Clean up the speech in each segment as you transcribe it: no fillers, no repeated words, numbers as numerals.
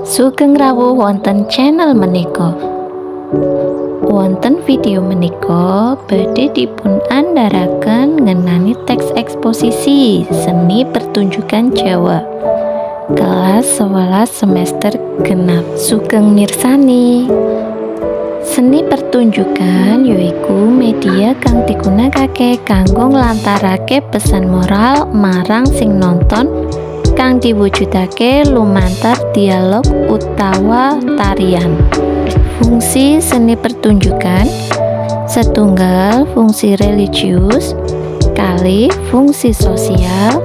Sugeng rawuh wonten channel menika. Wonten video menika badhe dipun andharaken ngenani teks eksposisi seni pertunjukan Jawa kelas 11 semester genap. Sugeng mirsani. Seni pertunjukan yaiku media kang digunakake kanggo nglantarake pesan moral marang sing nonton kang diwujudake lumantar dialog utawa tarian. Fungsi seni pertunjukan: setunggal fungsi religius, kalih fungsi sosial,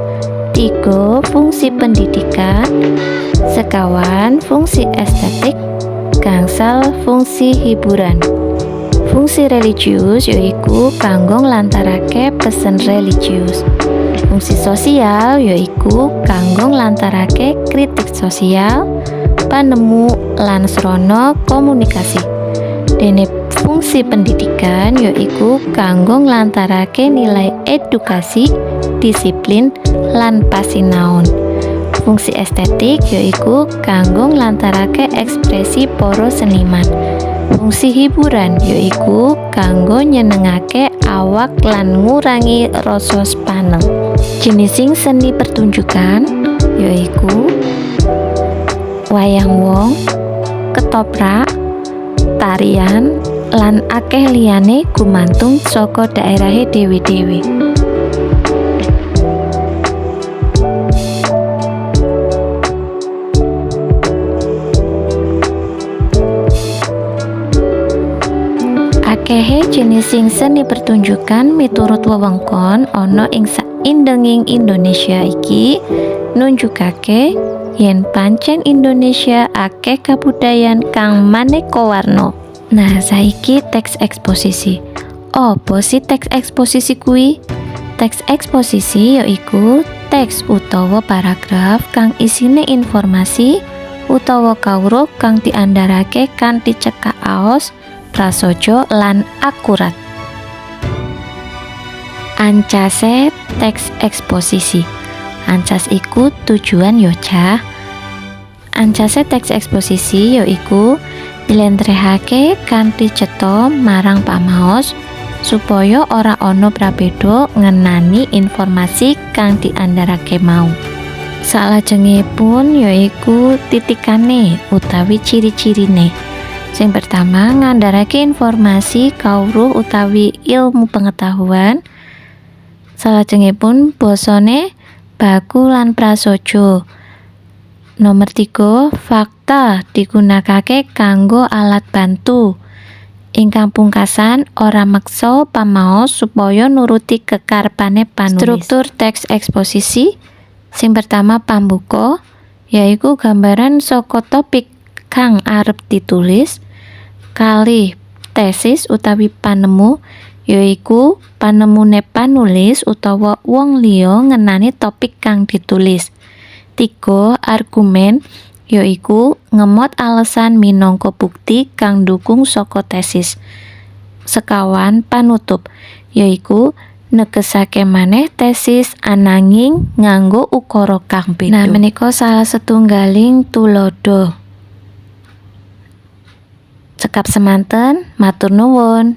tiga fungsi pendidikan, sekawan fungsi estetik, gangsal fungsi hiburan. Fungsi religius yaiku kanggo nglantarake pesen religius. Fungsi sosial yaiku kanggo nglantarake kritik sosial, panemu lan srana komunikasi. Dene fungsi pendidikan yaiku kanggo nglantarake nilai edukasi, disiplin lan pasinaon. Fungsi estetik yaiku kanggo nglantarake ekspresi para seniman. Fungsi hiburan yaiku kanggo nyenengake awak lan ngurangi rasa sepaneng. Jenising seni pertunjukan yaiku wayang wong, ketoprak, tarian, lan akeh liyane gumantung saka daerahe dhewe-dhewe. Akehe jenising seni pertunjukan miturut wewengkon ana ing saindenging Indonesia iki nunjukake yen pancen Indonesia akeh kabudayan kang maneka warna. Nah, saiki teks eksposisi. Apa sih teks eksposisi kuwi? Teks eksposisi yaiku teks utawa paragraf kang isine informasi utawa kawruh kang diandharake kanthi cekak aos, prasaja lan akurat. Ancase teks eksposisi. Ancas iku tujuan yo cah. Ancase teks eksposisi yaiku dilentrehake kanthi cetha marang pamaos supaya ora ana prabéda ngenani informasi kang diandharake mau. Salajengipun yaiku titikane utawi ciri-cirine. Sing pertama ngandharake informasi kawruh utawi ilmu pengetahuan. Salajengipun basane baku lan prasaja. Nomor 3, fakta digunakake kanggo alat bantu. Ingkang pungkasan ora meksa pamaos supaya nuruti kekarepane panulis. Struktur teks eksposisi. Sing pertama pambuka yaiku gambaran saka topik kang arep ditulis. Kalih tesis utawi panemu yaiku panemune panulis utawa wong liya ngenani topik kang ditulis. 3, argumen yaiku ngemot alesan minangka bukti kang ndukung saka tesis. Sekawan panutup yaiku negesake maneh tesis ananging nganggo ukara kang beda. Nah, menika salah setunggaling tulodo. Cekap semanten, matur nuwun.